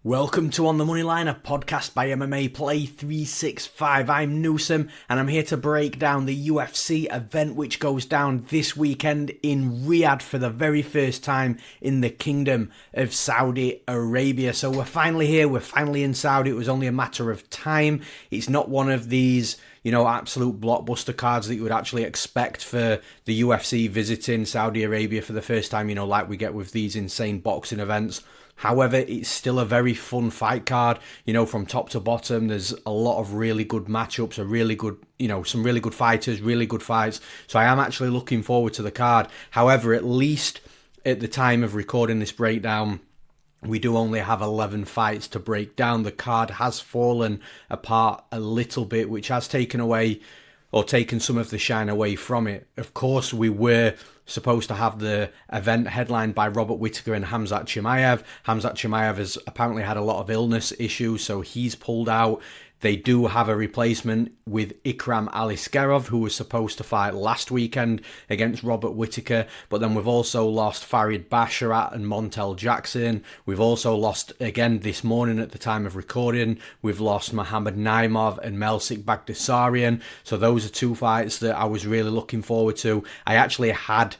Welcome to On the Moneyline, a podcast by MMA Play 365. I'm Newsom, and I'm here to break down the UFC event which goes down this weekend in Riyadh for the very first time in the Kingdom of Saudi Arabia. So we're finally here, we're finally in Saudi. It was only a matter of time. It's not one of these, absolute blockbuster cards that you would actually expect for the UFC visiting Saudi Arabia for the first time, like we get with these insane boxing events. However, it's still a very fun fight card, from top to bottom. There's a lot of really good matchups, some really good fighters, really good fights. So I am actually looking forward to the card. However, at least at the time of recording this breakdown, we do only have 11 fights to break down. The card has fallen apart a little bit, which has taken some of the shine away from it. Of course, we were supposed to have the event headlined by Robert Whittaker and Khamzat Chimaev. Khamzat Chimaev has apparently had a lot of illness issues, so he's pulled out. They do have a replacement with Ikram Aliskerov, who was supposed to fight last weekend against Robert Whittaker. But then we've also lost Farid Basharat and Montel Jackson. We've also lost, again this morning at the time of recording, we've lost Mohamed Naimov and Melsik Bagdasaryan. So those are two fights that I was really looking forward to. I actually had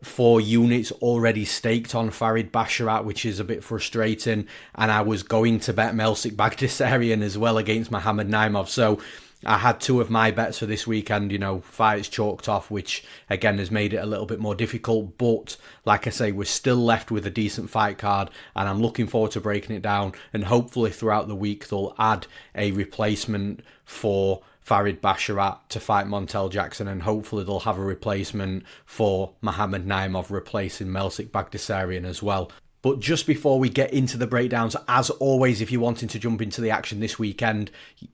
4 units already staked on Farid Basharat, which is a bit frustrating, and I was going to bet Melsik Bagdasaryan as well against Mohamed Naimov, so I had 2 of my bets for this weekend, fights chalked off, which again has made it a little bit more difficult. But like I say, we're still left with a decent fight card, and I'm looking forward to breaking it down, and hopefully throughout the week they'll add a replacement for Farid Basharat to fight Montel Jackson, and hopefully they'll have a replacement for Mohamed Naimov replacing Melsik Bagdasaryan as well. But just before we get into the breakdowns, as always, if you're wanting to jump into the action this weekend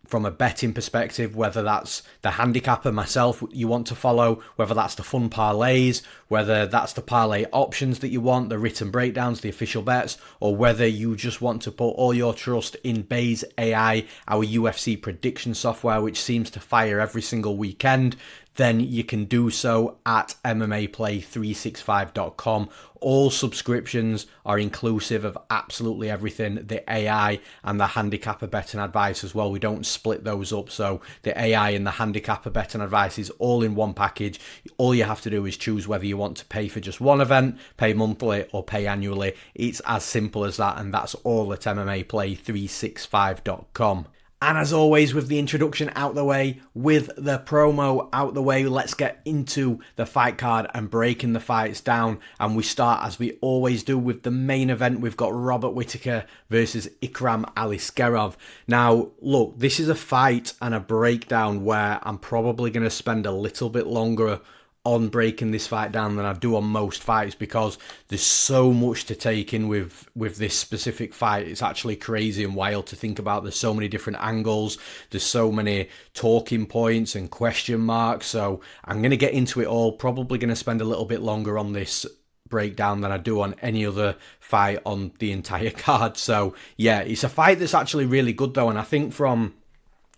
from a betting perspective, whether that's the handicapper myself you want to follow, whether that's the fun parlays, whether that's the parlay options that you want, the written breakdowns, the official bets, or whether you just want to put all your trust in Baze AI, our UFC prediction software, which seems to fire every single weekend, then you can do so at MMAplay365.com. All subscriptions are inclusive of absolutely everything, the AI and the handicapper betting advice as well. We don't split those up, so the AI and the handicapper betting advice is all in one package. All you have to do is choose whether you want to pay for just one event, pay monthly or pay annually. It's as simple as that, and that's all at MMAplay365.com. And as always, with the introduction out the way, with the promo out the way, let's get into the fight card and breaking the fights down. And we start, as we always do, with the main event. We've got Robert Whittaker versus Ikram Aliskerov. Now, look, this is a fight and a breakdown where I'm probably going to spend a little bit longer on breaking this fight down than I do on most fights, because there's so much to take in with this specific fight. It's actually crazy and wild to think about. There's so many different angles, there's so many talking points and question marks, so I'm going to get into it all. Probably going to spend a little bit longer on this breakdown than I do on any other fight on the entire card. So yeah, it's a fight that's actually really good though, and I think from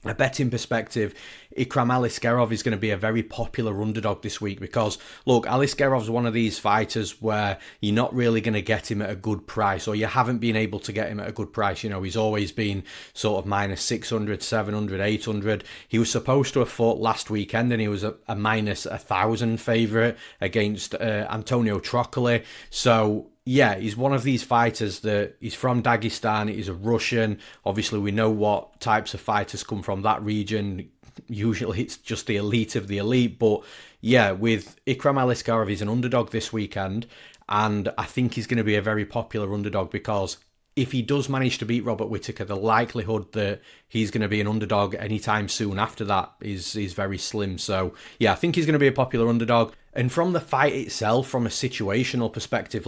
a betting perspective, Ikram Aliskerov is going to be a very popular underdog this week, because look, Aliskerov's one of these fighters where you're not really going to get him at a good price, or you haven't been able to get him at a good price. He's always been sort of minus 600, 700, 800. He was supposed to have fought last weekend and he was a minus 1,000 favourite against Antonio Trocoli. So yeah, he's one of these fighters that he's from Dagestan, he's a Russian. Obviously, we know what types of fighters come from that region. Usually it's just the elite of the elite. But yeah, with Ikram Aliskerov, he's an underdog this weekend. And I think he's going to be a very popular underdog, because if he does manage to beat Robert Whittaker, the likelihood that he's going to be an underdog anytime soon after that is very slim. So yeah, I think he's going to be a popular underdog. And from the fight itself, from a situational perspective,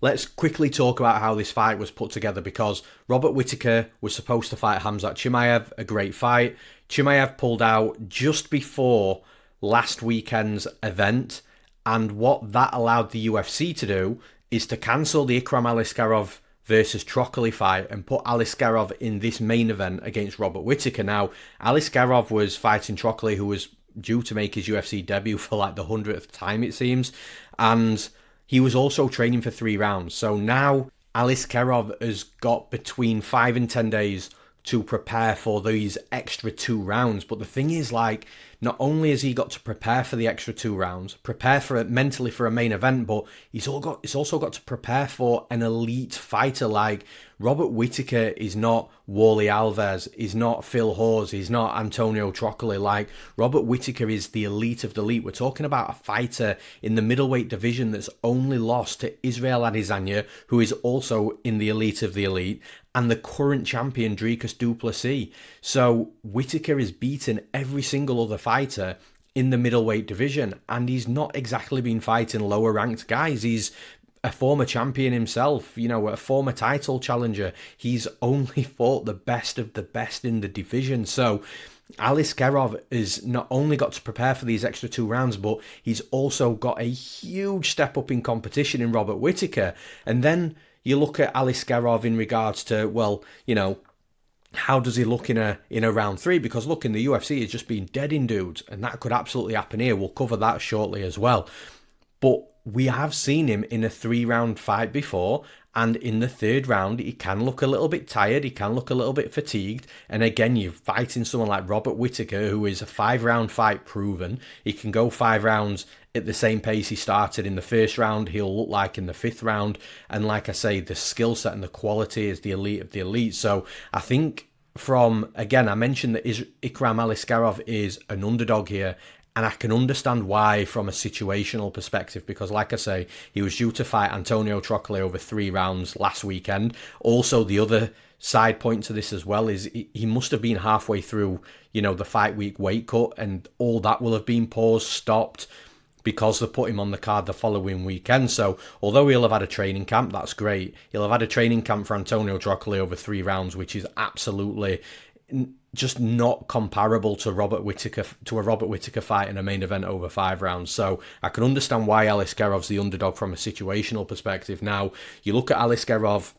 let's quickly talk about how this fight was put together, because Robert Whittaker was supposed to fight Khamzat Chimaev, a great fight. Chimaev pulled out just before last weekend's event, and what that allowed the UFC to do is to cancel the Ikram Aliskerov versus Trocoli fight and put Aliskerov in this main event against Robert Whittaker. Now, Aliskerov was fighting Trocoli, who was due to make his UFC debut for the 100th time, it seems, and he was also training for 3 rounds. So now Aliskerov has got between 5 and 10 days to prepare for these extra 2 rounds. But the thing is, like, not only has he got to prepare for the extra 2 rounds, prepare for it mentally for a main event, but he's also got to prepare for an elite fighter. Like, Robert Whittaker is not Wally Alves, he's not Phil Hawes, he's not Antonio Trocoli. Like, Robert Whittaker is the elite of the elite. We're talking about a fighter in the middleweight division that's only lost to Israel Adesanya, who is also in the elite of the elite, and the current champion Dricus du Plessis. So Whittaker is beaten every single other fighter in the middleweight division, and he's not exactly been fighting lower ranked guys. He's a former champion himself, you know, a former title challenger. He's only fought the best of the best in the division. So Aliskerov has not only got to prepare for these extra 2 rounds, but he's also got a huge step up in competition in Robert Whittaker. And then you look at Aliskerov in regards to, well, you know, how does he look in a round 3? Because look, in the UFC, he's just been dead in dudes, and that could absolutely happen here. We'll cover that shortly as well. But we have seen him in a 3-round fight before, and in the 3rd round, he can look a little bit tired, he can look a little bit fatigued, and again, you're fighting someone like Robert Whittaker, who is a 5-round fight proven. He can go 5 rounds at the same pace he started in the 1st round, he'll look like in the 5th round, and like I say, the skill set and the quality is the elite of the elite. So I think again, I mentioned that Ikram Aliskerov is an underdog here, and I can understand why from a situational perspective, because like I say, he was due to fight Antonio Trocoli over 3 rounds last weekend. Also, the other side point to this as well is he must have been halfway through, you know, the fight week weight cut, and all that will have been paused, stopped, because they put him on the card the following weekend. So although he'll have had a training camp, that's great. He'll have had a training camp for Antonio Trocoli over 3 rounds, which is absolutely just not comparable to a Robert Whittaker fight in a main event over 5 rounds. So I can understand why Aliskerov's the underdog from a situational perspective. Now, you look at Aliskerov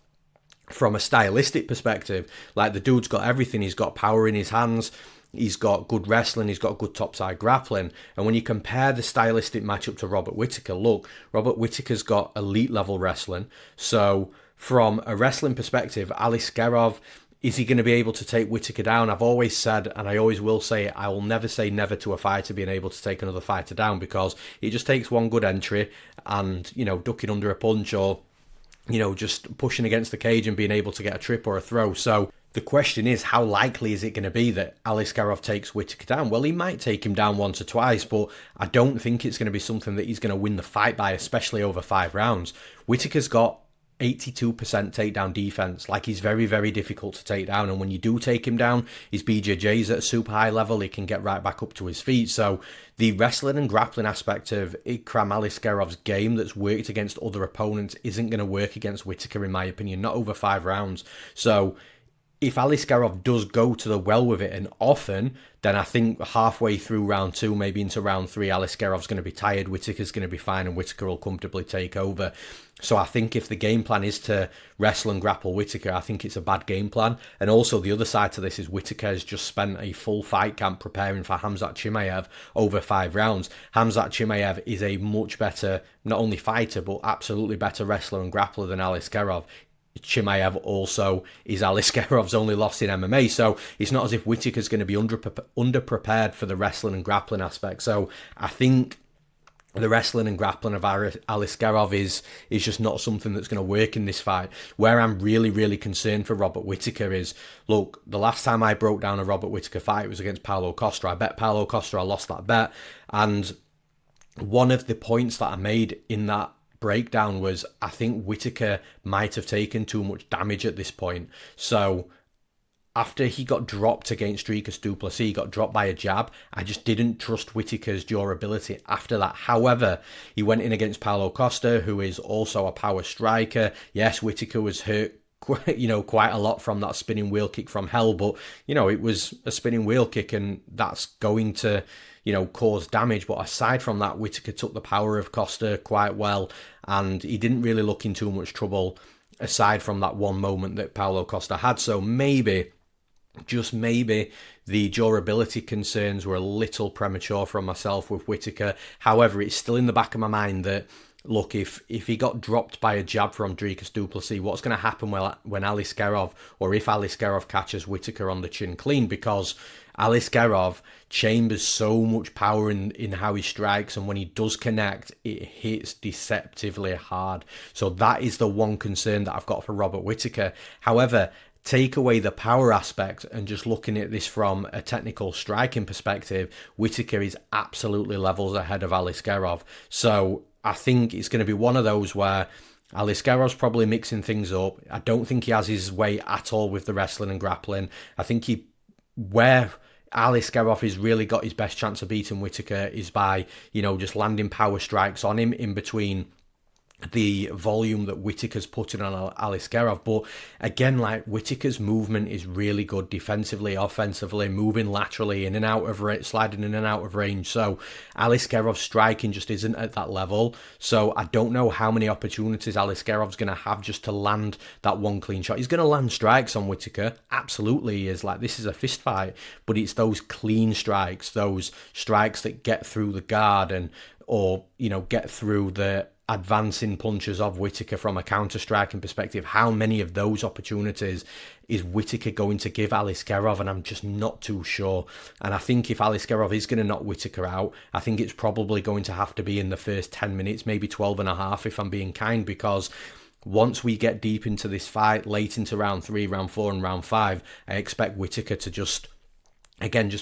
from a stylistic perspective, like, the dude's got everything. He's got power in his hands, he's got good wrestling, he's got good topside grappling. And when you compare the stylistic matchup to Robert Whittaker, look, Robert Whittaker's got elite level wrestling. So from a wrestling perspective, Aliskerov, is he going to be able to take Whittaker down? I've always said, and I always will say it, I will never say never to a fighter being able to take another fighter down, because it just takes one good entry and, you know, ducking under a punch, or, you know, just pushing against the cage and being able to get a trip or a throw. So the question is, how likely is it going to be that Aliskerov takes Whittaker down? Well, he might take him down once or twice, but I don't think it's going to be something that he's going to win the fight by, especially over 5 rounds. Whittaker's got 82% takedown defense. Like, he's very, very difficult to take down, and when you do take him down, his BJJ's at a super high level. He can get right back up to his feet. So the wrestling and grappling aspect of Ikram Aliskerov's game that's worked against other opponents isn't going to work against Whittaker, in my opinion, not over 5 rounds. So if Aliskerov does go to the well with it, and often, then I think halfway through round 2, maybe into round 3, Aliskerov's going to be tired, Whittaker's going to be fine, and Whittaker will comfortably take over. So I think if the game plan is to wrestle and grapple Whittaker, I think it's a bad game plan. And also the other side to this is Whittaker has just spent a full fight camp preparing for Khamzat Chimaev over 5 rounds. Khamzat Chimaev is a much better, not only fighter, but absolutely better wrestler and grappler than Aliskerov. Chimaev also is Aliskerov's only loss in MMA, so it's not as if Whittaker's going to be underprepared for the wrestling and grappling aspect. So I think the wrestling and grappling of Aliskerov is just not something that's going to work in this fight. Where I'm really, really concerned for Robert Whittaker is, look, the last time I broke down a Robert Whittaker fight was against Paulo Costa. I bet Paulo Costa, I lost that bet, and one of the points that I made in that breakdown was, I think Whittaker might have taken too much damage at this point. So after he got dropped against Dricus du Plessis, he got dropped by a jab, I just didn't trust Whittaker's durability after that. However, he went in against Paulo Costa, who is also a power striker. Yes, Whittaker was hurt quite a lot from that spinning wheel kick from hell, but, you know, it was a spinning wheel kick, and that's going to, you know, cause damage. But aside from that, Whittaker took the power of Costa quite well, and he didn't really look in too much trouble aside from that one moment that Paulo Costa had. So maybe, just maybe, the durability concerns were a little premature from myself with Whittaker. However, it's still in the back of my mind that look, if he got dropped by a jab from Dricus du Plessis, what's going to happen when Aliskerov, or if Aliskerov catches Whittaker on the chin clean? Because Aliskerov chambers so much power in how he strikes, and when he does connect, it hits deceptively hard. So that is the one concern that I've got for Robert Whittaker. However, take away the power aspect and just looking at this from a technical striking perspective, Whittaker is absolutely levels ahead of Aliskerov. So I think it's going to be one of those where Aliskerov's probably mixing things up. I don't think he has his way at all with the wrestling and grappling. I think where Aliskerov has really got his best chance of beating Whittaker is by, just landing power strikes on him in between the volume that Whittaker's putting on Aliskerov. But again, like, Whittaker's movement is really good defensively, offensively, moving laterally in and out of range, sliding in and out of range. So Aliskerov's striking just isn't at that level. So I don't know how many opportunities Aliskerov's going to have just to land that one clean shot. He's going to land strikes on Whittaker. Absolutely he is. Like, this is a fist fight, but it's those clean strikes, those strikes that get through the guard or get through the advancing punches of Whittaker from a counter-striking perspective. How many of those opportunities is Whittaker going to give Aliskerov? And I'm just not too sure. And I think if Aliskerov is going to knock Whittaker out, I think it's probably going to have to be in the first 10 minutes, maybe 12 and a half if I'm being kind, because once we get deep into this fight, late into round 3, round 4 and round 5, I expect Whittaker to just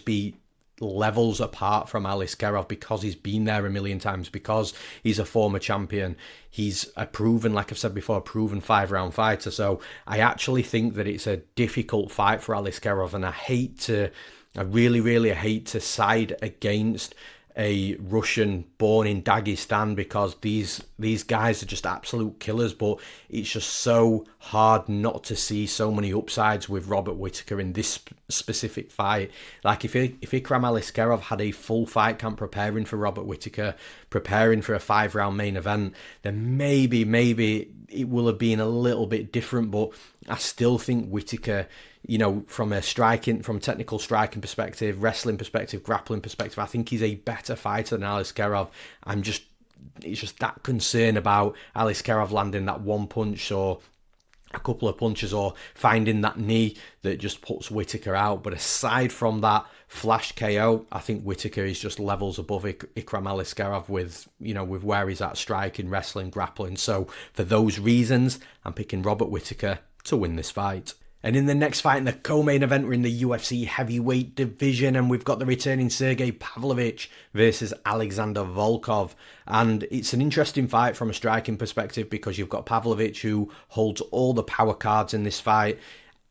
be levels apart from Aliskerov, because he's been there a million times, because he's a former champion. He's a proven, like I've said before, a proven 5-round fighter. So I actually think that it's a difficult fight for Aliskerov, and I really, really hate to side against a Russian born in Dagestan, because these guys are just absolute killers, but it's just so hard not to see so many upsides with Robert Whittaker in this specific fight. Like, if Ikram Aliskerov had a full fight camp preparing for Robert Whittaker, preparing for a 5-round main event, then maybe it will have been a little bit different. But I still think Whittaker, from technical striking perspective, wrestling perspective, grappling perspective, I think he's a better fighter than Aliskerov. It's just that concern about Aliskerov landing that one punch or a couple of punches or finding that knee that just puts Whittaker out. But aside from that flash KO, I think Whittaker is just levels above Ikram Aliskerov with where he's at striking, wrestling, grappling. So for those reasons, I'm picking Robert Whittaker to win this fight. And in the next fight, in the co-main event, we're in the UFC heavyweight division, and we've got the returning Sergei Pavlovich versus Alexander Volkov. And it's an interesting fight from a striking perspective, because you've got Pavlovich, who holds all the power cards in this fight,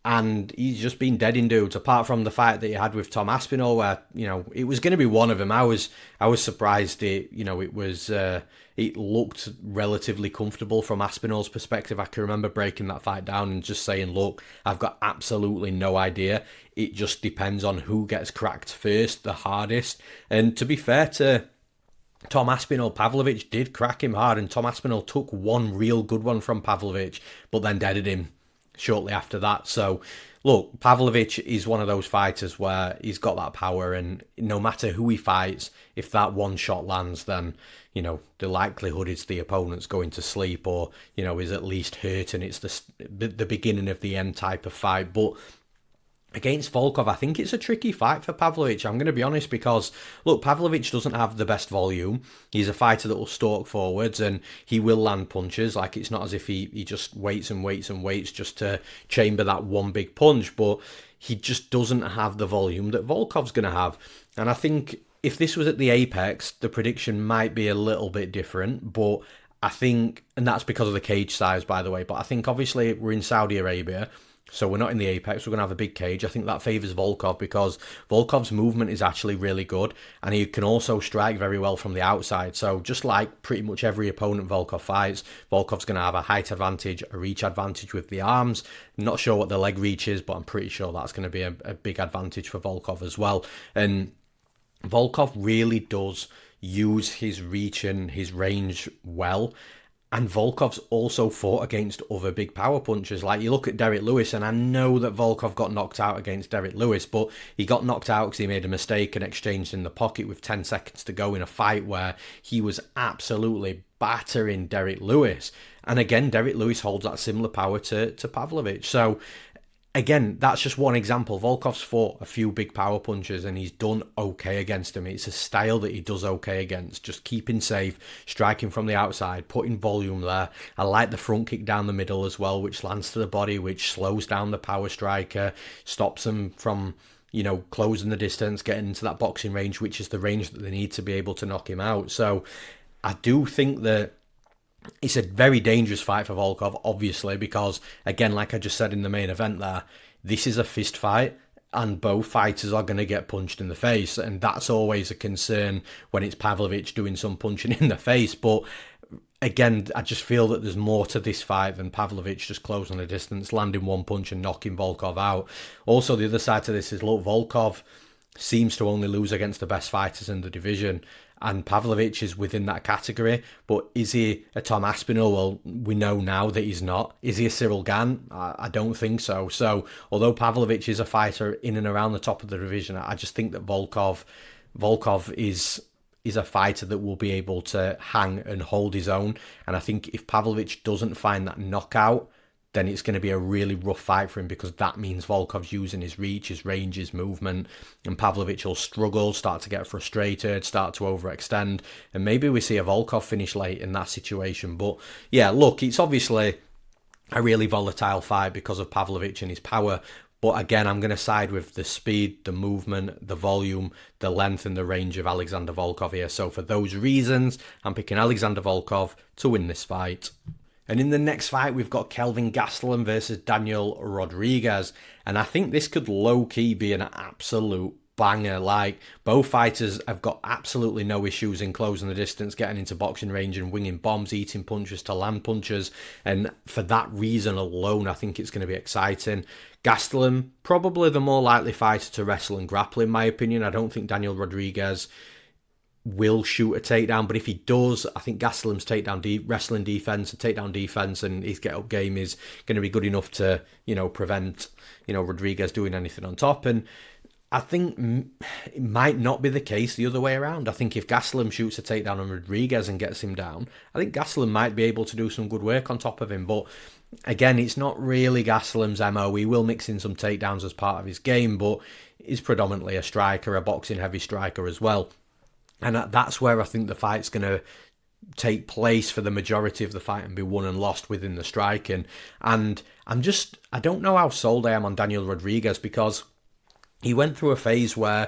and he's just been dead in dudes, apart from the fight that he had with Tom Aspinall, where, it was going to be one of them. I was surprised it looked relatively comfortable from Aspinall's perspective. I can remember breaking that fight down and just saying, look, I've got absolutely no idea. It just depends on who gets cracked first, the hardest. And to be fair to Tom Aspinall, Pavlovich did crack him hard, and Tom Aspinall took one real good one from Pavlovich, but then deaded him shortly after that. So look, Pavlovich is one of those fighters where he's got that power, and no matter who he fights, if that one shot lands, then the likelihood is the opponent's going to sleep, or is at least hurt, and it's the beginning of the end type of fight. But against Volkov, I think it's a tricky fight for Pavlovich. I'm going to be honest, because look, Pavlovich doesn't have the best volume. He's a fighter that will stalk forwards, and he will land punches. Like, it's not as if he just waits and waits and waits just to chamber that one big punch, but he just doesn't have the volume that Volkov's going to have. And I think if this was at the Apex, the prediction might be a little bit different, but I think, and that's because of the cage size, by the way, but I think obviously we're in Saudi Arabia, so we're not in the Apex, we're going to have a big cage. I think that favours Volkov, because Volkov's movement is actually really good, and he can also strike very well from the outside. So just like pretty much every opponent Volkov fights, Volkov's going to have a height advantage, a reach advantage with the arms. I'm not sure what the leg reach is, but I'm pretty sure that's going to be a big advantage for Volkov as well. And Volkov really does use his reach and his range well. And Volkov's also fought against other big power punchers. Like, you look at Derek Lewis, and I know that Volkov got knocked out against Derek Lewis, but he got knocked out because he made a mistake and exchanged in the pocket with 10 seconds to go in a fight where he was absolutely battering Derek Lewis. And again, Derek Lewis holds that similar power to Pavlovich. So again, that's just one example. Volkov's fought a few big power punchers and he's done okay against them. It's a style that he does okay against. Just keeping safe, striking from the outside, putting volume there. I like the front kick down the middle as well, which lands to the body, which slows down the power striker, stops them from, closing the distance, getting into that boxing range, which is the range that they need to be able to knock him out. So I do think that it's a very dangerous fight for Volkov, obviously, because, again, like I just said in the main event there, this is a fist fight and both fighters are going to get punched in the face. And that's always a concern when it's Pavlovich doing some punching in the face. But again, I just feel that there's more to this fight than Pavlovich just closing the distance, landing one punch and knocking Volkov out. Also, the other side to this is, look, Volkov seems to only lose against the best fighters in the division. And Pavlovich is within that category. But is he a Tom Aspinall? Well, we know now that he's not. Is he a Cyril Gane? I don't think so. So, although Pavlovich is a fighter in and around the top of the division, I just think that Volkov is a fighter that will be able to hang and hold his own. And I think if Pavlovich doesn't find that knockout, then it's going to be a really rough fight for him, because that means Volkov's using his reach, his range, his movement, and Pavlovich will struggle, start to get frustrated, start to overextend, and maybe we see a Volkov finish late in that situation. But yeah, look, it's obviously a really volatile fight because of Pavlovich and his power. But again, I'm going to side with the speed, the movement, the volume, the length and the range of Alexander Volkov here. So for those reasons, I'm picking Alexander Volkov to win this fight. And in the next fight, we've got Kelvin Gastelum versus Daniel Rodriguez. And I think this could low-key be an absolute banger. Like, both fighters have got absolutely no issues in closing the distance, getting into boxing range and winging bombs, eating punches to land punches. And for that reason alone, I think it's going to be exciting. Gastelum, probably the more likely fighter to wrestle and grapple, in my opinion. I don't think Daniel Rodriguez will shoot a takedown, but if he does, I think Gastelum's wrestling defense and takedown defense and his get-up game is going to be good enough to, prevent, Rodriguez doing anything on top. And I think it might not be the case the other way around. I think if Gastelum shoots a takedown on Rodriguez and gets him down, I think Gastelum might be able to do some good work on top of him. But again, it's not really Gastelum's MO. He will mix in some takedowns as part of his game, but he's predominantly a striker, a boxing-heavy striker as well. And that's where I think the fight's going to take place for the majority of the fight and be won and lost within the striking. And I don't know how sold I am on Daniel Rodriguez, because he went through a phase where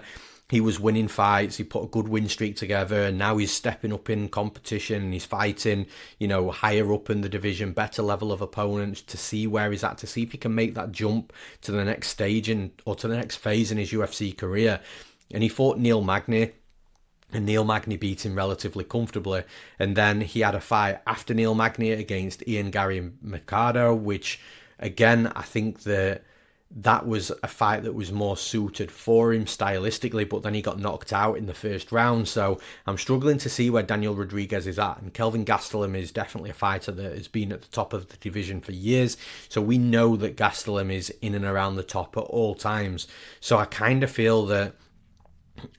he was winning fights, he put a good win streak together, and now he's stepping up in competition and he's fighting, higher up in the division, better level of opponents, to see where he's at, to see if he can make that jump to the next stage or to the next phase in his UFC career. And he fought Neil Magny, and Neil Magny beat him relatively comfortably. And then he had a fight after Neil Magny against Ian Gary Mercado, which, again, I think that was a fight that was more suited for him stylistically, but then he got knocked out in the first round. So I'm struggling to see where Daniel Rodriguez is at. And Kelvin Gastelum is definitely a fighter that has been at the top of the division for years. So we know that Gastelum is in and around the top at all times. So I kind of feel that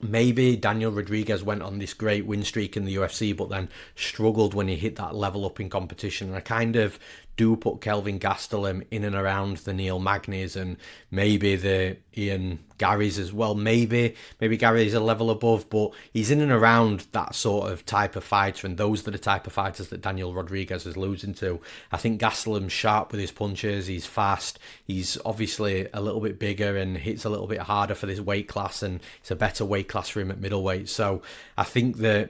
maybe Daniel Rodriguez went on this great win streak in the UFC, but then struggled when he hit that level up in competition. And I kind of do put Kelvin Gastelum in and around the Neil Magnys and maybe the Ian Garys as well. Maybe Gary's a level above, but he's in and around that sort of type of fighter, and those are the type of fighters that Daniel Rodriguez is losing to. I think Gastelum's sharp with his punches, he's fast, he's obviously a little bit bigger and hits a little bit harder for this weight class, and it's a better weight class for him at middleweight. So I think that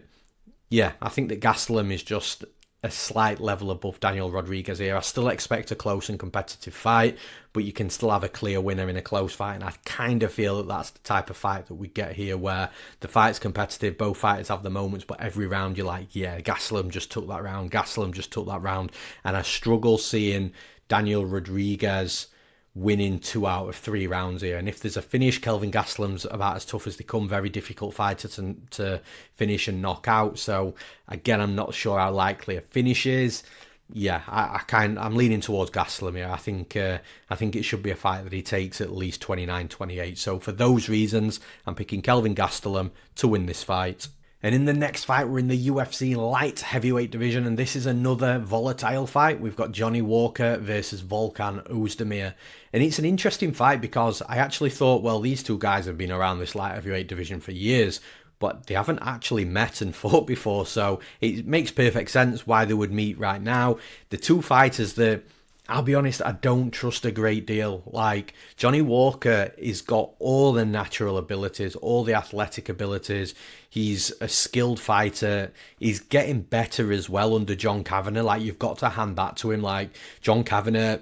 Gastelum is just a slight level above Daniel Rodriguez here. I still expect a close and competitive fight, but you can still have a clear winner in a close fight, and I kind of feel that that's the type of fight that we get here, where the fight's competitive, both fighters have the moments, but every round you're like, yeah, Gastelum just took that round, and I struggle seeing Daniel Rodriguez winning 2 out of 3 rounds here. And if there's a finish, Kelvin Gastelum's about as tough as they come. Very difficult fighter to finish and knock out. So again, I'm not sure how likely a finish is. Yeah, I'm leaning towards Gastelum here. I think it should be a fight that he takes at least 29-28. So for those reasons, I'm picking Kelvin Gastelum to win this fight. And in the next fight, we're in the UFC light heavyweight division, and this is another volatile fight. We've got Johnny Walker versus Volkan Oezdemir. And it's an interesting fight because I actually thought, well, these two guys have been around this light heavyweight division for years, but they haven't actually met and fought before, so it makes perfect sense why they would meet right now. The two fighters that, I'll be honest, I don't trust a great deal. Like, Johnny Walker has got all the natural abilities, all the athletic abilities. He's a skilled fighter. He's getting better as well under John Kavanagh. Like, you've got to hand that to him. Like, John Kavanagh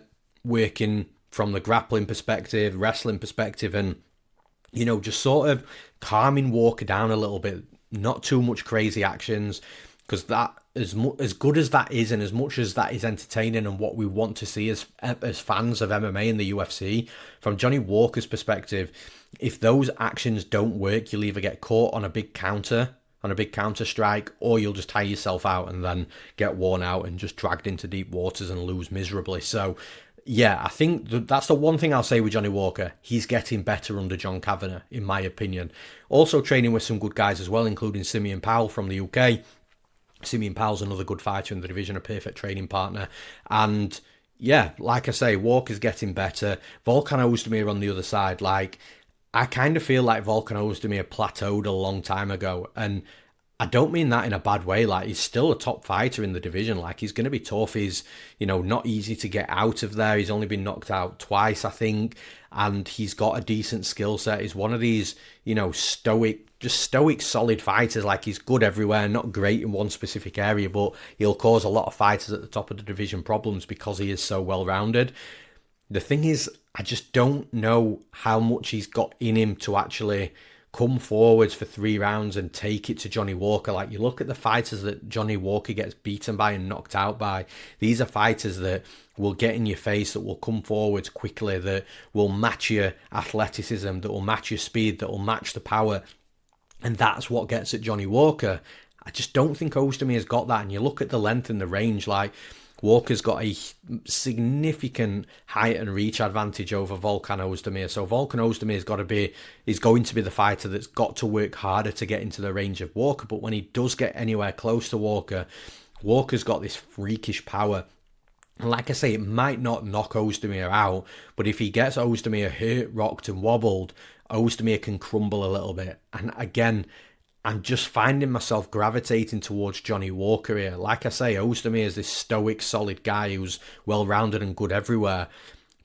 working from the grappling perspective, wrestling perspective, and, you know, just sort of calming Walker down a little bit. Not too much crazy actions, because that, as good as that is, and as much as that is entertaining and what we want to see as fans of MMA in the UFC, from Johnny Walker's perspective, if those actions don't work, you'll either get caught on a big counter strike, or you'll just tire yourself out and then get worn out and just dragged into deep waters and lose miserably. So yeah, I think that's the one thing I'll say with Johnny Walker. He's getting better under John Kavanagh, in my opinion. Also training with some good guys as well, including Simeon Powell from the UK. Simeon Powell's another good fighter in the division, a perfect training partner. And yeah, like I say, Walker's getting better. Volkan Oezdemir on the other side, like, I kind of feel like Volkan Oezdemir plateaued a long time ago. And I don't mean that in a bad way. Like, he's still a top fighter in the division. Like, he's going to be tough. He's, you know, not easy to get out of there. He's only been knocked out twice, I think. And he's got a decent skill set. He's one of these, you know, stoic, solid fighters. Like, he's good everywhere, not great in one specific area, but he'll cause a lot of fighters at the top of the division problems because he is so well-rounded. The thing is, I just don't know how much he's got in him to actually come forwards for 3 rounds and take it to Johnny Walker. Like, you look at the fighters that Johnny Walker gets beaten by and knocked out by, these are fighters that will get in your face, that will come forwards quickly, that will match your athleticism, that will match your speed, that will match the power. And that's what gets at Johnny Walker. I just don't think Oezdemir's got that. And you look at the length and the range, like, Walker's got a significant height and reach advantage over Volkan Oezdemir. So Volkan Oezdemir is going to be the fighter that's got to work harder to get into the range of Walker. But when he does get anywhere close to Walker, Walker's got this freakish power. And like I say, it might not knock Oezdemir out, but if he gets Oezdemir hurt, rocked and wobbled, Oezdemir can crumble a little bit. And again, I'm just finding myself gravitating towards Johnny Walker here. Like I say, Oezdemir is this stoic, solid guy who's well-rounded and good everywhere.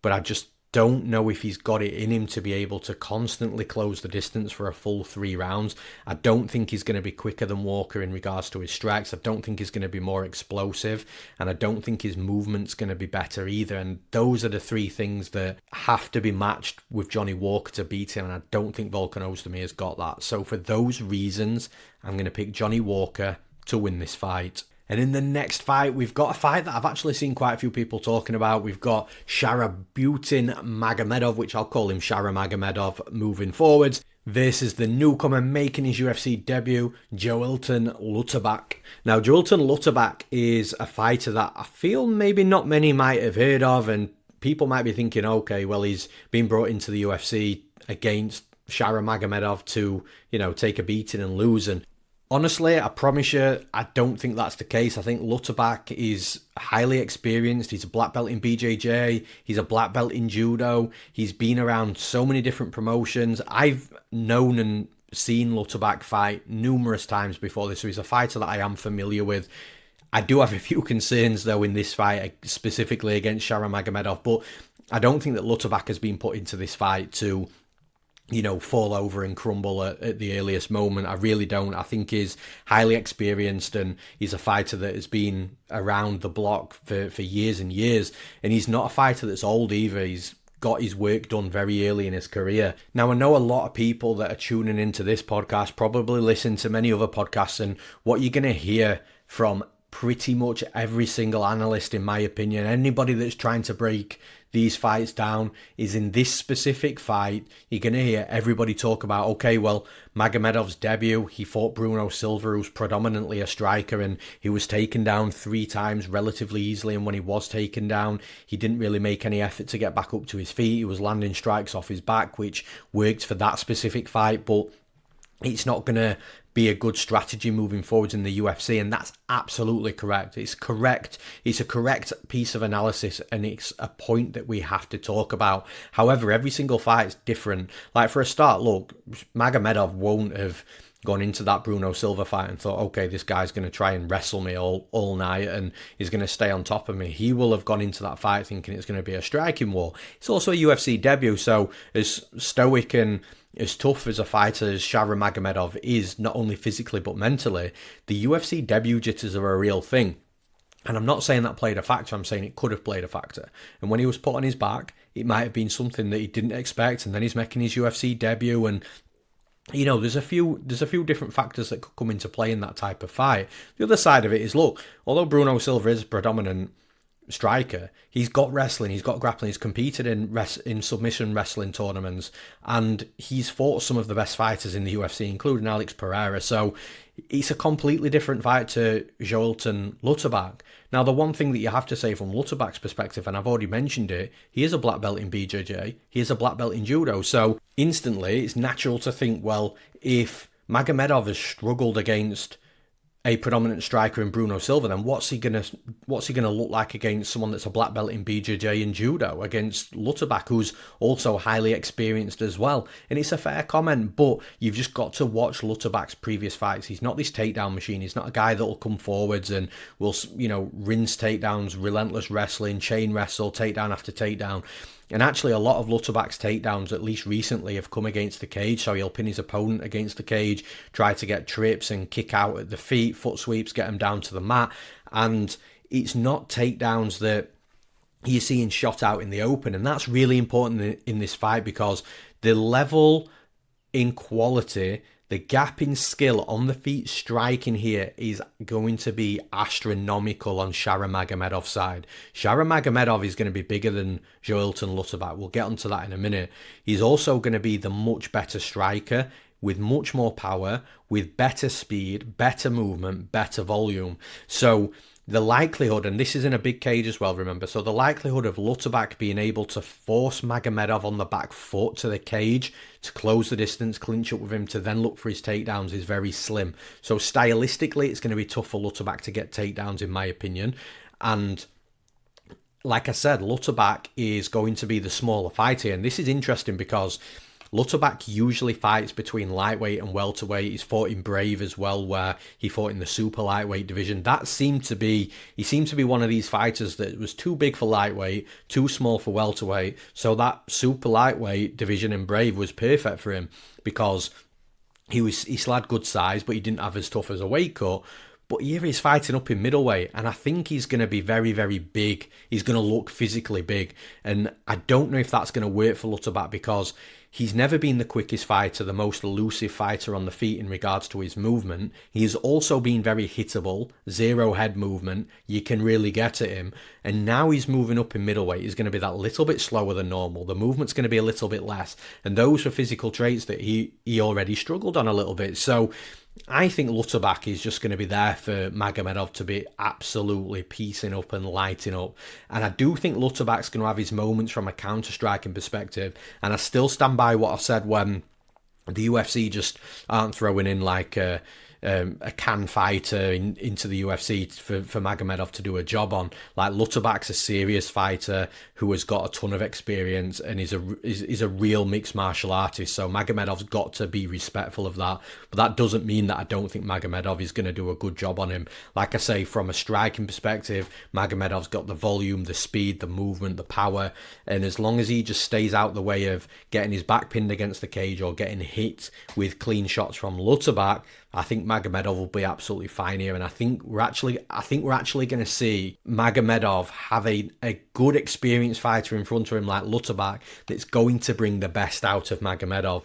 But I just don't know if he's got it in him to be able to constantly close the distance for a full 3 rounds. I don't think he's going to be quicker than Walker in regards to his strikes. I don't think he's going to be more explosive. And I don't think his movement's going to be better either. And those are the 3 things that have to be matched with Johnny Walker to beat him. And I don't think Volkan Oezdemir's got that. So for those reasons, I'm going to pick Johnny Walker to win this fight. And in the next fight, we've got a fight that I've actually seen quite a few people talking about. We've got Shara Magomedov, which I'll call him Shara Magomedov moving forwards, versus the newcomer making his UFC debut, Joilton Lutterbach. Now, Joilton Lutterbach is a fighter that I feel maybe not many might have heard of, and people might be thinking, okay, well, he's been brought into the UFC against Shara Magomedov to, you know, take a beating and lose. And honestly, I promise you, I don't think that's the case. I think Lutterbach is highly experienced. He's a black belt in BJJ. He's a black belt in judo. He's been around so many different promotions. I've known and seen Lutterbach fight numerous times before this, so he's a fighter that I am familiar with. I do have a few concerns, though, in this fight, specifically against Shara Magomedov, but I don't think that Lutterbach has been put into this fight to, you know, fall over and crumble at the earliest moment. I really don't. I think he's highly experienced and he's a fighter that has been around the block for years and years. And he's not a fighter that's old either. He's got his work done very early in his career. Now, I know a lot of people that are tuning into this podcast probably listen to many other podcasts, and what you're going to hear from pretty much every single analyst, in my opinion, anybody that's trying to break these fights down is in this specific fight, you're going to hear everybody talk about, okay, well, Magomedov's debut, he fought Bruno Silva, who's predominantly a striker, and he was taken down 3 times relatively easily, and when he was taken down, he didn't really make any effort to get back up to his feet. He was landing strikes off his back, which worked for that specific fight, but it's not going to be a good strategy moving forwards in the UFC, and that's absolutely correct. It's correct. It's a correct piece of analysis, and it's a point that we have to talk about. However, every single fight is different. Like, for a start, look, Magomedov won't have gone into that Bruno Silva fight and thought, okay, this guy's going to try and wrestle me all night and he's going to stay on top of me. He will have gone into that fight thinking it's going to be a striking war. It's also a UFC debut, so as stoic and as tough as a fighter as Shara Magomedov is, not only physically but mentally, the UFC debut jitters are a real thing. And I'm not saying that played a factor, I'm saying it could have played a factor. And when he was put on his back, it might have been something that he didn't expect, and then he's making his UFC debut, and you know, there's a few different factors that could come into play in that type of fight. The other side of it is, look, although Bruno Silva is a predominant striker, he's got wrestling, he's got grappling, he's competed in submission wrestling tournaments, and he's fought some of the best fighters in the UFC, including Alex Pereira. So it's a completely different fight to Joilton Lutterbach. Now, the one thing that you have to say from Lutterbach's perspective, and I've already mentioned it, he is a black belt in BJJ, he is a black belt in judo, so instantly it's natural to think, well, if Magomedov has struggled against a predominant striker in Bruno Silva, then what's he gonna look like against someone that's a black belt in BJJ and judo, against Lutterbach, who's also highly experienced as well? And it's a fair comment, but you've just got to watch Lutterbach's previous fights. He's not this takedown machine. He's not a guy that will come forwards and will, you know, rinse takedowns, relentless wrestling, chain wrestle, takedown after takedown. And actually, a lot of Lutterbach's takedowns, at least recently, have come against the cage. So he'll pin his opponent against the cage, try to get trips and kick out at the feet, foot sweeps, get him down to the mat. And it's not takedowns that you're seeing shot out in the open. And that's really important in this fight, because the level in quality, the gap in skill on the feet striking here is going to be astronomical on Shara Magomedov's side. Shara Magomedov is going to be bigger than Joilton Lutterbach. We'll get onto that in a minute. He's also going to be the much better striker with much more power, with better speed, better movement, better volume. So the likelihood, and this is in a big cage as well, remember, so the likelihood of Lutterbach being able to force Magomedov on the back foot to the cage, to close the distance, clinch up with him, to then look for his takedowns is very slim. So stylistically, it's going to be tough for Lutterbach to get takedowns, in my opinion. And like I said, Lutterbach is going to be the smaller fighter, and this is interesting because Lutterbach usually fights between lightweight and welterweight. He's fought in Brave as well, where he fought in the super lightweight division. He seemed to be one of these fighters that was too big for lightweight, too small for welterweight. So that super lightweight division in Brave was perfect for him, because he still had good size, but he didn't have as tough as a weight cut. But here he's fighting up in middleweight, and I think he's going to be very, very big. He's going to look physically big, and I don't know if that's going to work for Lutterbach, because he's never been the quickest fighter, the most elusive fighter on the feet in regards to his movement. He's also been very hittable, zero head movement. You can really get at him. And now he's moving up in middleweight. He's going to be that little bit slower than normal. The movement's going to be a little bit less. And those are physical traits that he already struggled on a little bit. So I think Lutterbach is just going to be there for Magomedov to be absolutely piecing up and lighting up. And I do think Lutterbach's going to have his moments from a counter-striking perspective. And I still stand by what I said when the UFC just aren't throwing in like a can fighter into the UFC for Magomedov to do a job on. Like, Lutterbach's a serious fighter who has got a ton of experience and is a real mixed martial artist. So Magomedov's got to be respectful of that. But that doesn't mean that I don't think Magomedov is going to do a good job on him. Like I say, from a striking perspective, Magomedov's got the volume, the speed, the movement, the power. And as long as he just stays out the way of getting his back pinned against the cage or getting hit with clean shots from Lutterbach, I think Magomedov will be absolutely fine here, and I think we're actually going to see Magomedov have a good experienced fighter in front of him like Lutterbach that's going to bring the best out of Magomedov,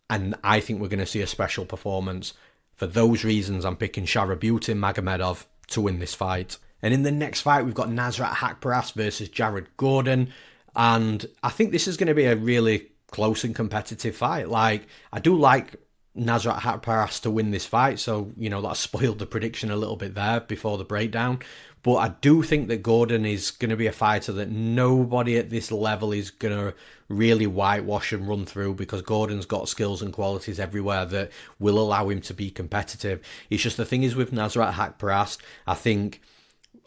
and I think we're going to see a special performance. For those reasons, I'm picking Shara Magomedov to win this fight. And in the next fight, we've got Nasrat Haqparast versus Jared Gordon. And I think this is going to be a really close and competitive fight. Like, I do like Nasrat Haqparast to win this fight, so, that spoiled the prediction a little bit there before the breakdown. But I do think that Gordon is going to be a fighter that nobody at this level is going to really whitewash and run through, because Gordon's got skills and qualities everywhere that will allow him to be competitive. It's just the thing is with Nasrat Haqparast, I think,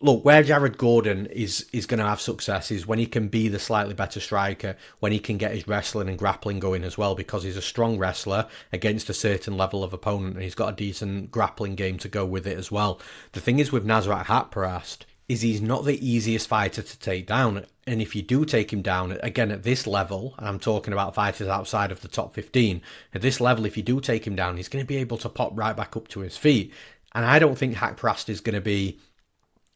look, where Jared Gordon is going to have success is when he can be the slightly better striker, when he can get his wrestling and grappling going as well, because he's a strong wrestler against a certain level of opponent, and he's got a decent grappling game to go with it as well. The thing is with Nasrat Haqparast is he's not the easiest fighter to take down. And if you do take him down, again, at this level, and I'm talking about fighters outside of the top 15, at this level, if you do take him down, he's going to be able to pop right back up to his feet. And I don't think Haqparast is going to be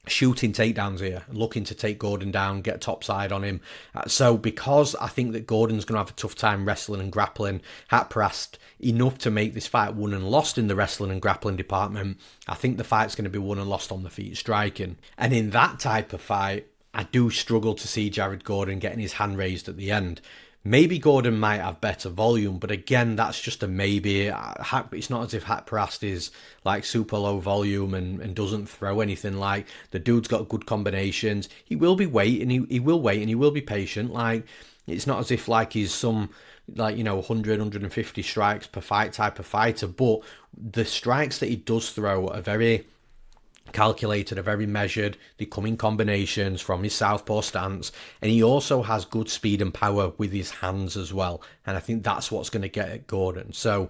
shooting takedowns here, looking to take Gordon down, get topside on him. So because I think that Gordon's going to have a tough time wrestling and grappling Haqparast enough to make this fight won and lost in the wrestling and grappling department, I think the fight's going to be won and lost on the feet striking. And in that type of fight, I do struggle to see Jared Gordon getting his hand raised at the end. Maybe Gordon might have better volume, but again, that's just a maybe. It's not as if Haqparast is like super low volume and doesn't throw anything. Like, the dude's got good combinations. He will be waiting. He will wait and he will be patient. Like, it's not as if like he's some 100, 150 strikes per fight type of fighter, but the strikes that he does throw are very calculated, are very measured. They come in combinations from his southpaw stance, and he also has good speed and power with his hands as well, and I think that's what's going to get at Gordon. So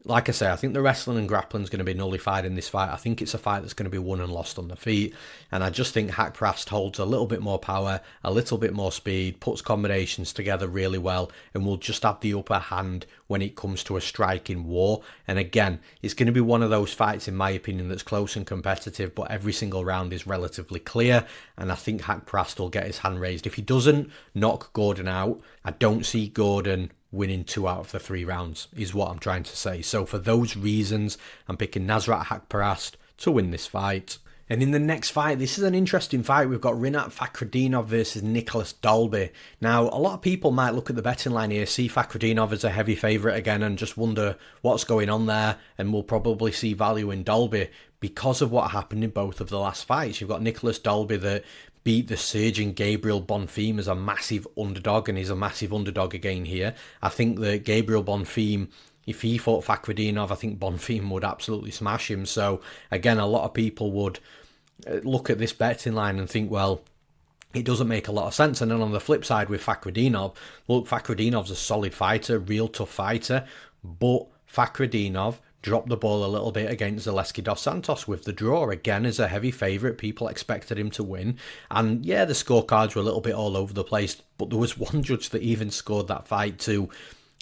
like I say, I think the wrestling and grappling is going to be nullified in this fight. I think it's a fight that's going to be won and lost on the feet. And I just think Haqparast holds a little bit more power, a little bit more speed, puts combinations together really well, and will just have the upper hand when it comes to a striking war. And again, it's going to be one of those fights, in my opinion, that's close and competitive, but every single round is relatively clear. And I think Haqparast will get his hand raised. If he doesn't knock Gordon out, I don't see Gordon winning 2 out of the 3 rounds, is what I'm trying to say. So for those reasons, I'm picking Nasrat Haqparast to win this fight. And in the next fight, this is an interesting fight. We've got Rinat Fakhretdinov versus Nicolas Dalby. Now, a lot of people might look at the betting line here, see Fakhretdinov as a heavy favourite again, and just wonder what's going on there, and we'll probably see value in Dalby because of what happened in both of the last fights. You've got Nicolas Dalby that beat the surging Gabriel Bonfim as a massive underdog, and he's a massive underdog again here. I think that Gabriel Bonfim, if he fought Fakhretdinov, I think Bonfim would absolutely smash him. So again, a lot of people would look at this betting line and think, well, it doesn't make a lot of sense. And then on the flip side with Fakhretdinov, look, Fakhretdinov's a solid fighter, real tough fighter, but Fakhretdinov dropped the ball a little bit against Zaleski dos Santos with the draw. Again, as a heavy favourite, people expected him to win. And yeah, the scorecards were a little bit all over the place, but there was one judge that even scored that fight to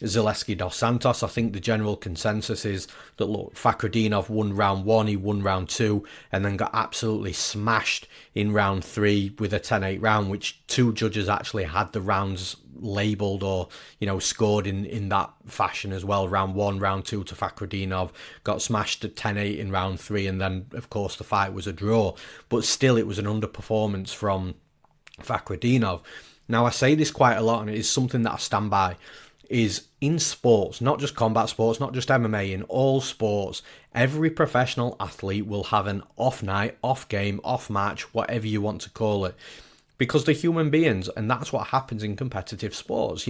Zaleski dos Santos. I think the general consensus is that, look, Fakhretdinov won round 1, he won round 2, and then got absolutely smashed in round 3 with a 10-8 round, which 2 judges actually had the rounds labelled or, scored in that fashion as well. Round 1, round 2 to Fakhretdinov, got smashed at 10-8 in round 3, and then, of course, the fight was a draw. But still, it was an underperformance from Fakhretdinov. Now, I say this quite a lot, and it is something that I stand by, is in sports, not just combat sports, not just MMA, in all sports, every professional athlete will have an off night, off game, off match, whatever you want to call it. Because they're human beings, and that's what happens in competitive sports.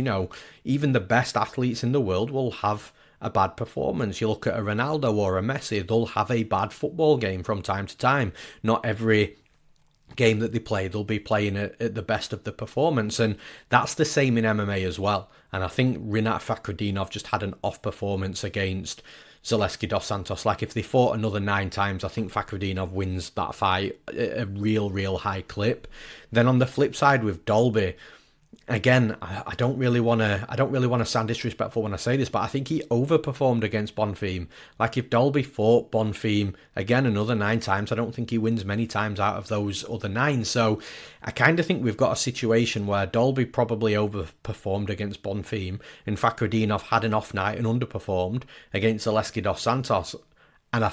Even the best athletes in the world will have a bad performance. You look at a Ronaldo or a Messi, they'll have a bad football game from time to time. Not every game that they play, they'll be playing at the best of the performance, and that's the same in MMA as well. And I think Rinat Fakhretdinov just had an off performance against Zaleski dos Santos. Like, if they fought another 9 times, I think Fakhretdinov wins that fight at a real high clip. Then on the flip side with Dalby, again, I don't really want to sound disrespectful when I say this, but I think he overperformed against Bonfim. Like, if Dalby fought Bonfim again another 9 times, I don't think he wins many times out of those other 9. So I kind of think we've got a situation where Dalby probably overperformed against Bonfim, and Fakhretdinov had an off night and underperformed against Zaleski dos Santos. And I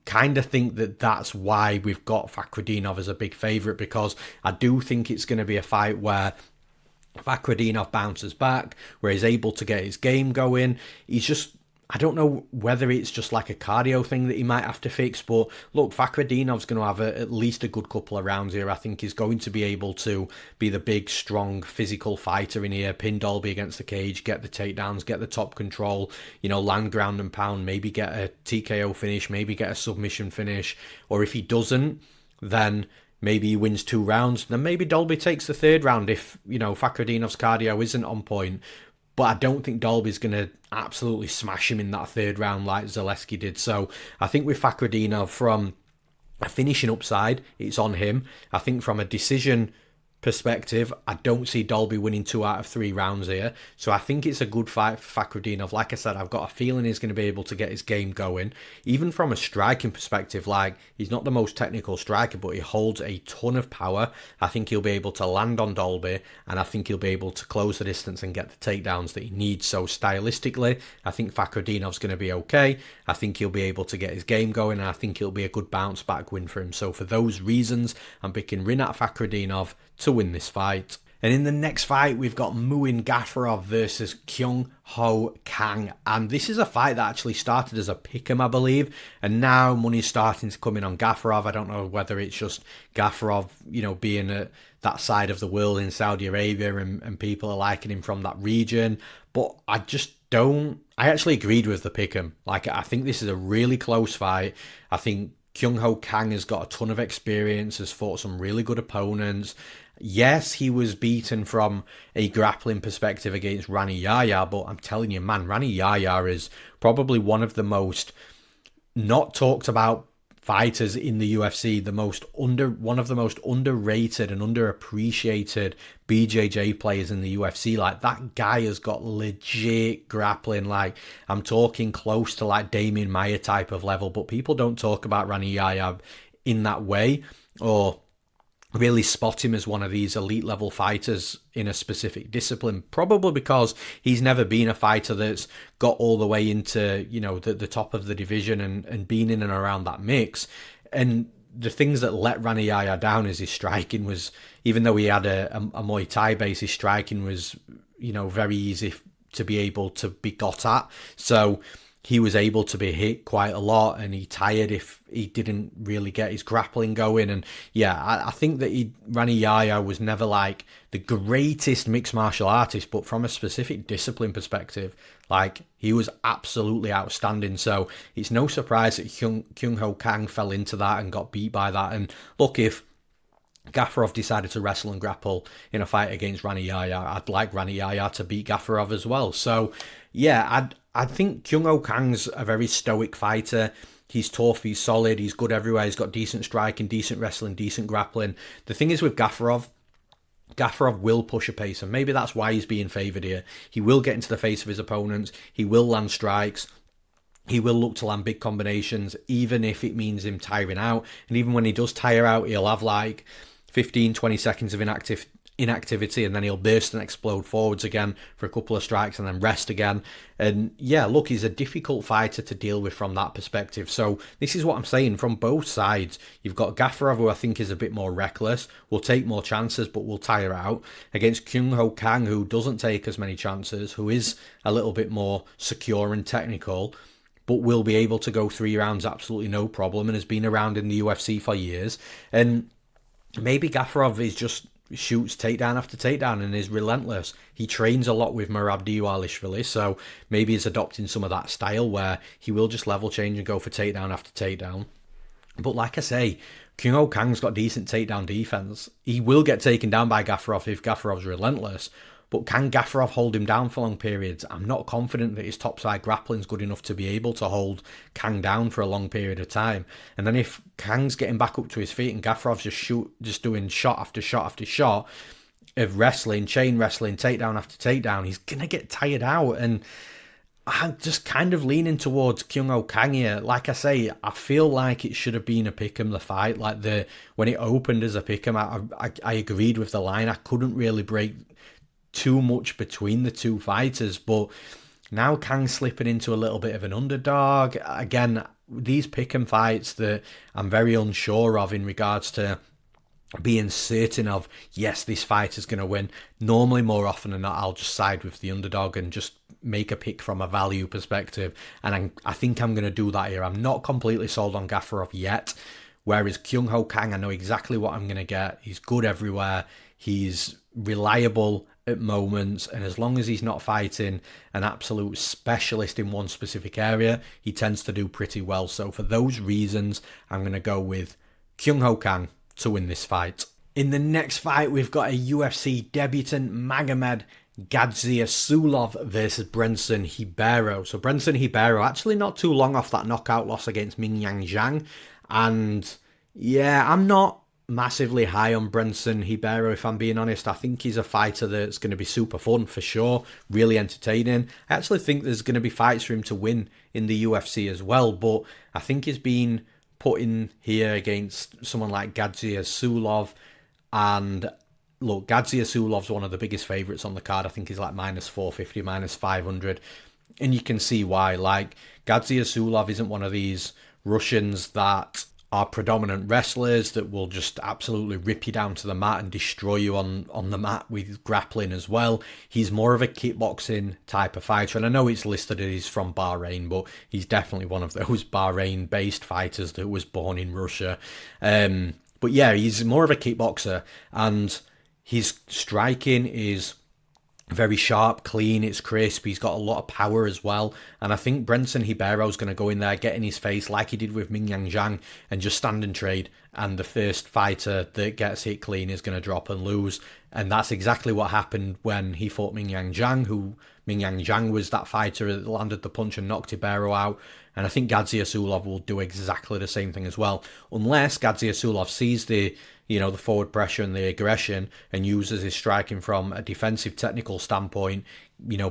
kind of think that that's why we've got Fakhretdinov as a big favourite, because I do think it's going to be a fight where Fakhretdinov bounces back, where he's able to get his game going. He's just, I don't know whether it's just like a cardio thing that he might have to fix, but look, Fakhretdinov's going to have at least a good couple of rounds here. I think he's going to be able to be the big, strong, physical fighter in here, pin Dalby against the cage, get the takedowns, get the top control, land ground and pound, maybe get a TKO finish, maybe get a submission finish, or if he doesn't, then maybe he wins 2 rounds. Then maybe Dalby takes the 3rd round if, Fakhretdinov's cardio isn't on point. But I don't think Dalby's going to absolutely smash him in that 3rd round like Zaleski did. So I think with Fakhretdinov, from a finishing upside, it's on him. I think from a decision perspective, I don't see Dalby winning 2 out of 3 rounds here. So I think it's a good fight for Fakhretdinov. Like I said, I've got a feeling he's going to be able to get his game going. Even from a striking perspective, he's not the most technical striker, but he holds a ton of power. I think he'll be able to land on Dalby, and I think he'll be able to close the distance and get the takedowns that he needs. So stylistically, I think Fakhretdinov's going to be okay. I think he'll be able to get his game going, and I think it'll be a good bounce back win for him. So for those reasons, I'm picking Rinat Fakhretdinov to win this fight. And in the next fight, we've got Muin Gafurov versus Kyung Kang. And this is a fight that actually started as a pick'em, I believe. And now money's starting to come in on Gafurov. I don't know whether it's just Gafurov, being at that side of the world in Saudi Arabia and people are liking him from that region. But I just don't. I actually agreed with the pick'em. I think this is a really close fight. I think Kyung Kang has got a ton of experience, has fought some really good opponents. Yes, he was beaten from a grappling perspective against Rani Yahya, but I'm telling you, man, Rani Yahya is probably one of the most not talked about fighters in the UFC, one of the most underrated and underappreciated BJJ players in the UFC. That guy has got legit grappling. I'm talking close to Damian Maia type of level, but people don't talk about Rani Yahya in that way, or really spot him as one of these elite level fighters in a specific discipline, probably because he's never been a fighter that's got all the way into the top of the division and been in and around that mix. And the things that let Rani Yahya down is his striking was, even though he had a Muay Thai base, his striking was very easy to be able to be got at. So he was able to be hit quite a lot, and he tired if he didn't really get his grappling going. And yeah, I think that Rani Yahya was never the greatest mixed martial artist, but from a specific discipline perspective, he was absolutely outstanding. So it's no surprise that Kyung Kang fell into that and got beat by that. And look, if Gafurov decided to wrestle and grapple in a fight against Rani Yahya, I'd like Rani Yahya to beat Gafurov as well. So yeah, I think Kyung Kang's a very stoic fighter. He's tough, he's solid, he's good everywhere. He's got decent striking, decent wrestling, decent grappling. The thing is with Gafurov will push a pace, and maybe that's why he's being favoured here. He will get into the face of his opponents. He will land strikes. He will look to land big combinations, even if it means him tiring out. And even when he does tire out, he'll have 15, 20 seconds of inactivity, and then he'll burst and explode forwards again for a couple of strikes and then rest again. And yeah, look, he's a difficult fighter to deal with from that perspective. So this is what I'm saying from both sides. You've got Gafurov, who I think is a bit more reckless, will take more chances but will tire out, against Kyung Kang, who doesn't take as many chances, who is a little bit more secure and technical, but will be able to go 3 rounds absolutely no problem, and has been around in the UFC for years. And maybe Gafurov is just shoots takedown after takedown and is relentless. He trains a lot with Merab Dvalishvili, so maybe he's adopting some of that style where he will just level change and go for takedown after takedown. But like I say, Kyung Kang's got decent takedown defense. He will get taken down by Gafurov if Gafurov's relentless, but can Gafurov hold him down for long periods? I'm not confident that his topside grappling's good enough to be able to hold Kang down for a long period of time. And then if Kang's getting back up to his feet and Gafurov's just doing shot after shot after shot of wrestling, chain wrestling, takedown after takedown, he's going to get tired out. And I'm just kind of leaning towards Kyung Kang here. Like I say, I feel like it should have been a pick'em, the fight. When it opened as a pick'em, I agreed with the line. I couldn't really break too much between the two fighters, but now Kang's slipping into a little bit of an underdog. Again, these pick'em fights that I'm very unsure of in regards to being certain of, yes, this fight is going to win. Normally, more often than not, I'll just side with the underdog and just make a pick from a value perspective. And I think I'm going to do that here. I'm not completely sold on Gafurov yet. Whereas Kang, I know exactly what I'm going to get. He's good everywhere. He's reliable at moments. And as long as he's not fighting an absolute specialist in one specific area, he tends to do pretty well. So for those reasons, I'm going to go with Kang to win this fight. In the next fight, we've got a UFC debutant, Magomed Gadzhiyasulov versus Brendson Ribeiro. So Brendson Ribeiro actually not too long off that knockout loss against Mingyang Zhang. And yeah, I'm not massively high on Brendson Ribeiro, if I'm being honest. I think he's a fighter that's going to be super fun for sure, really entertaining. I actually think there's going to be fights for him to win in the UFC as well, but I think he's been put in here against someone like Gadzhiyasulov. And look, Gadzhiyasulov's one of the biggest favourites on the card. I think he's like minus 450, minus 500. And you can see why. Like, Gadzhiyasulov isn't one of these Russians that are predominant wrestlers that will just absolutely rip you down to the mat and destroy you on the mat with grappling as well. He's more of a kickboxing type of fighter, and I know it's listed as he's from Bahrain, but he's definitely one of those Bahrain-based fighters that was born in Russia. But yeah, he's more of a kickboxer, and his striking is very sharp, clean, it's crisp. He's got a lot of power as well. And I think Brendson Ribeiro's going to go in there, get in his face like he did with Mingyang Zhang, and just stand and trade. And the first fighter that gets hit clean is going to drop and lose. And that's exactly what happened when he fought Mingyang Zhang, who Mingyang Zhang was that fighter that landed the punch and knocked Ribeiro out. And I think Gadzhiyasulov will do exactly the same thing as well. Unless Gadzhiyasulov sees the forward pressure and the aggression and uses his striking from a defensive technical standpoint,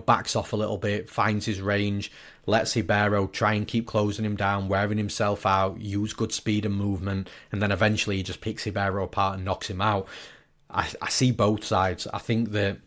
backs off a little bit, finds his range, lets Ribeiro try and keep closing him down, wearing himself out, use good speed and movement, and then eventually he just picks Ribeiro apart and knocks him out. I see both sides. I think that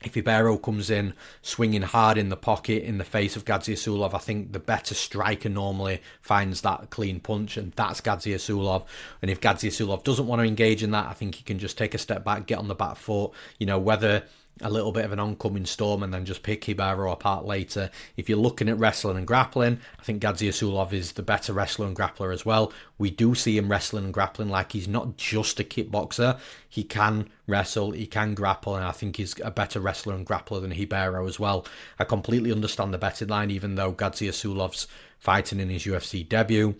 if Ribeiro comes in swinging hard in the pocket in the face of Gadzhiyasulov, I think the better striker normally finds that clean punch, and that's Gadzhiyasulov. And if Gadzhiyasulov doesn't want to engage in that, I think he can just take a step back, get on the back foot, whether a little bit of an oncoming storm and then just pick Ribeiro apart later. If you're looking at wrestling and grappling, I think Gadzhiyasulov is the better wrestler and grappler as well. We do see him wrestling and grappling like he's not just a kickboxer. He can wrestle, he can grapple, and I think he's a better wrestler and grappler than Ribeiro as well. I completely understand the betting line, even though Gadzhiyasulov's fighting in his UFC debut.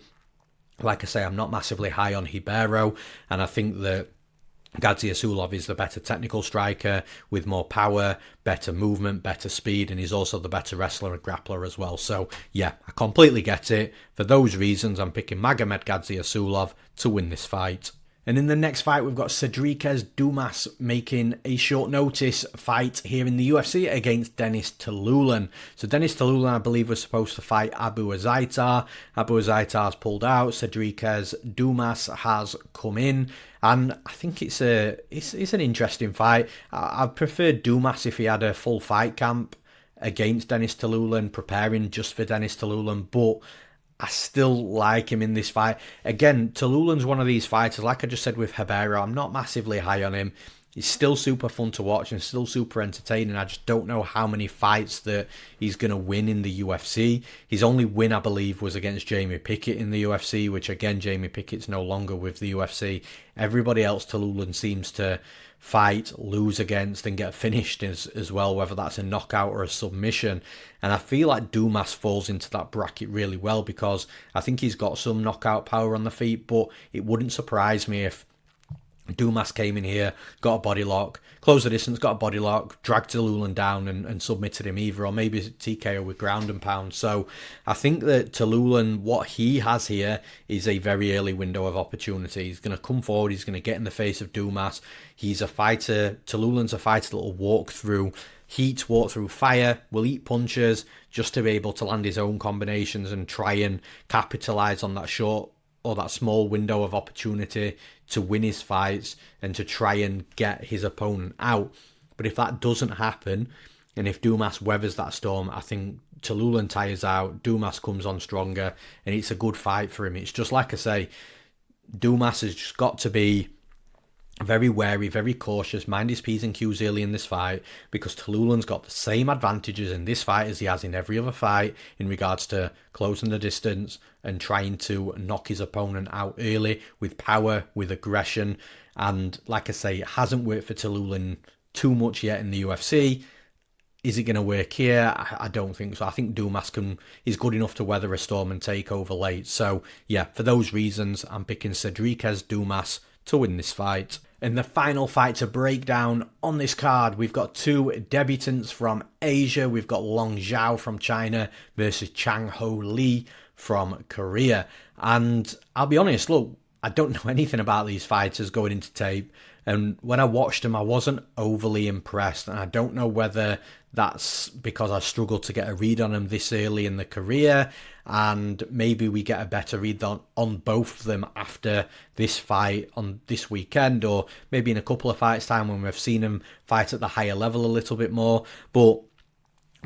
Like I say, I'm not massively high on Ribeiro, and I think that Gadzhiyasulov is the better technical striker with more power, better movement, better speed, and he's also the better wrestler and grappler as well. So yeah, I completely get it. For those reasons, I'm picking Magomed Gadzhiyasulov to win this fight. And in the next fight, we've got Sedriques Dumas making a short notice fight here in the UFC against Denis Tiuliulin. So Denis Tiuliulin, I believe, was supposed to fight Abu Azaitar. Abu Azaitar's pulled out. Sedriques Dumas has come in. And I think it's an interesting fight. I'd prefer Dumas if he had a full fight camp against Denis Tiuliulin, preparing just for Denis Tiuliulin, but I still like him in this fight. Again, Tiuliulin's one of these fighters, like I just said with Ribeiro, I'm not massively high on him. He's still super fun to watch and still super entertaining. I just don't know how many fights that he's going to win in the UFC. His only win, I believe, was against Jamie Pickett in the UFC, which again, Jamie Pickett's no longer with the UFC. Everybody else Tiuliulin seems to fight, lose against, and get finished as well, whether that's a knockout or a submission. And I feel like Dumas falls into that bracket really well because I think he's got some knockout power on the feet, but it wouldn't surprise me if Dumas came in here, got a body lock, closed the distance, got a body lock, dragged Tiuliulin down and submitted him either, or maybe TKO with ground and pound. So I think that Tiuliulin, what he has here is a very early window of opportunity. He's going to come forward, he's going to get in the face of Dumas. He's a fighter, Tiuliulin's a fighter that will walk through heat, walk through fire, will eat punches just to be able to land his own combinations and try and capitalise on that short or that small window of opportunity to win his fights and to try and get his opponent out. But if that doesn't happen, and if Dumas weathers that storm, I think Tiuliulin tires out, Dumas comes on stronger, and it's a good fight for him. It's just like I say, Dumas has just got to be very wary, very cautious, mind his P's and Q's early in this fight, because Tiuliulin's got the same advantages in this fight as he has in every other fight in regards to closing the distance and trying to knock his opponent out early with power, with aggression. And like I say, it hasn't worked for Tiuliulin too much yet in the UFC. Is it going to work here? I don't think so. I think Dumas is good enough to weather a storm and take over late. So yeah, for those reasons, I'm picking Sedriques Dumas to win this fight. In the final fight to break down on this card, we've got two debutants from Asia. We've got Long Zhao from China versus Chang Ho Lee from Korea. And I'll be honest, look, I don't know anything about these fighters going into tape. And when I watched them, I wasn't overly impressed. And I don't know whether that's because I struggled to get a read on them this early in the career. And maybe we get a better read on both of them after this fight on this weekend. Or maybe in a couple of fights' time when we've seen them fight at the higher level a little bit more. But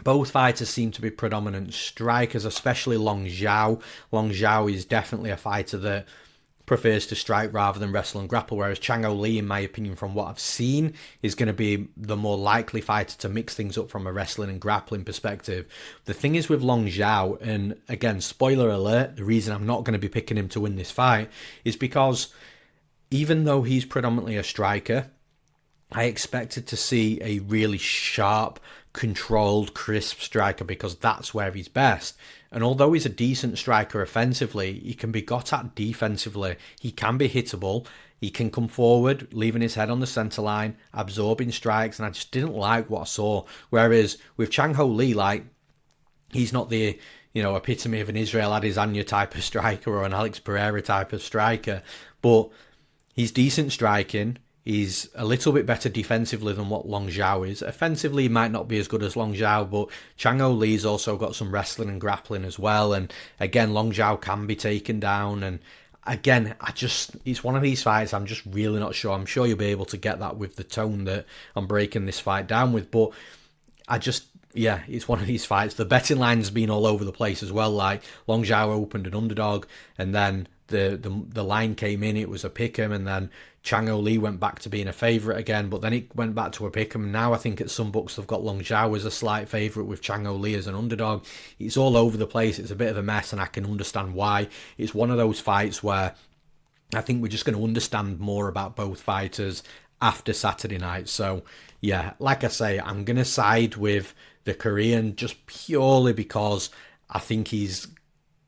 both fighters seem to be predominant strikers, especially Long Zhao. Long Zhao is definitely a fighter that prefers to strike rather than wrestle and grapple, whereas Chang Ho Lee, in my opinion, from what I've seen, is going to be the more likely fighter to mix things up from a wrestling and grappling perspective. The thing is with Long Zhao, and again, spoiler alert, the reason I'm not going to be picking him to win this fight is because even though he's predominantly a striker, I expected to see a really sharp, controlled, crisp striker, because that's where he's best. And although he's a decent striker offensively, he can be got at defensively. He can be hittable. He can come forward, leaving his head on the centre line, absorbing strikes, and I just didn't like what I saw. Whereas with Chang Ho Lee, like, he's not the, epitome of an Israel Adesanya type of striker or an Alex Pereira type of striker, but he's decent striking. He's a little bit better defensively than what Long Zhao is. Offensively, he might not be as good as Long Zhao, but Chang Ho Lee's also got some wrestling and grappling as well. And again, Long Zhao can be taken down. And again, it's one of these fights I'm just really not sure. I'm sure you'll be able to get that with the tone that I'm breaking this fight down with. But it's one of these fights. The betting line's been all over the place as well. Like, Long Zhao opened an underdog, and then the line came in, it was a pick'em, and then Chang Ho Lee went back to being a favourite again, but then it went back to a pick'em. Now I think at some books they've got Long Zhao as a slight favourite with Chang Ho Lee as an underdog. It's all over the place. It's a bit of a mess, and I can understand why. It's one of those fights where I think we're just going to understand more about both fighters after Saturday night. So yeah, like I say, I'm going to side with the Korean just purely because I think he's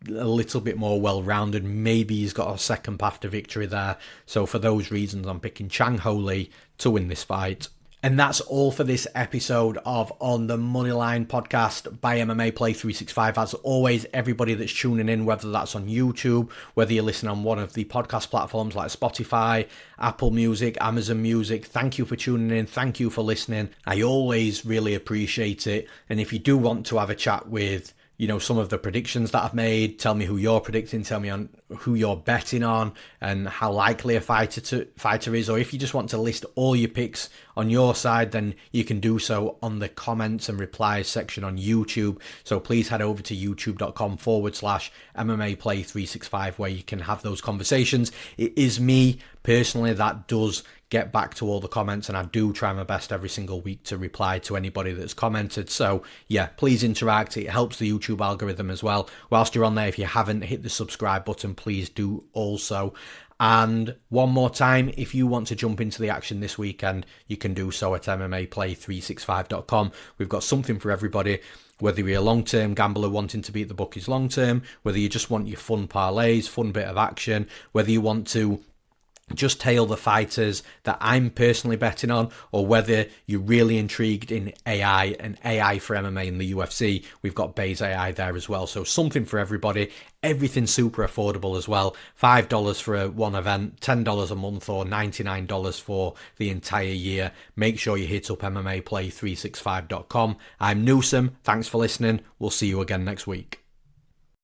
a little bit more well-rounded. Maybe he's got a second path to victory there. So for those reasons, I'm picking Chang Ho Lee to win this fight. And that's all for this episode of On the Moneyline podcast by MMA Play 365. As always, everybody that's tuning in, whether that's on YouTube, whether you listen on one of the podcast platforms like Spotify, Apple Music, Amazon Music, thank you for tuning in. Thank you for listening. I always really appreciate it. And if you do want to have a chat with some of the predictions that I've made, tell me who you're predicting, tell me on who you're betting on and how likely a fighter is, or if you just want to list all your picks on your side, then you can do so on the comments and replies section on YouTube. So please head over to youtube.com/MMA Play 365 where you can have those conversations. It is me personally that does get back to all the comments, and I do try my best every single week to reply to anybody that's commented. So yeah, please interact. It helps the YouTube algorithm as well. Whilst you're on there, if you haven't hit the subscribe button, please do also. And one more time, if you want to jump into the action this weekend, you can do so at MMAplay365.com. We've got something for everybody. Whether you're a long-term gambler wanting to beat the bookies long-term, whether you just want your fun parlays, fun bit of action, whether you want to just tail the fighters that I'm personally betting on, or whether you're really intrigued in AI and AI for MMA in the UFC, we've got Bayes AI there as well. So something for everybody, everything super affordable as well. $5 for one event, $10 a month, or $99 for the entire year. Make sure you hit up MMAplay365.com. I'm Newsome. Thanks for listening. We'll see you again next week.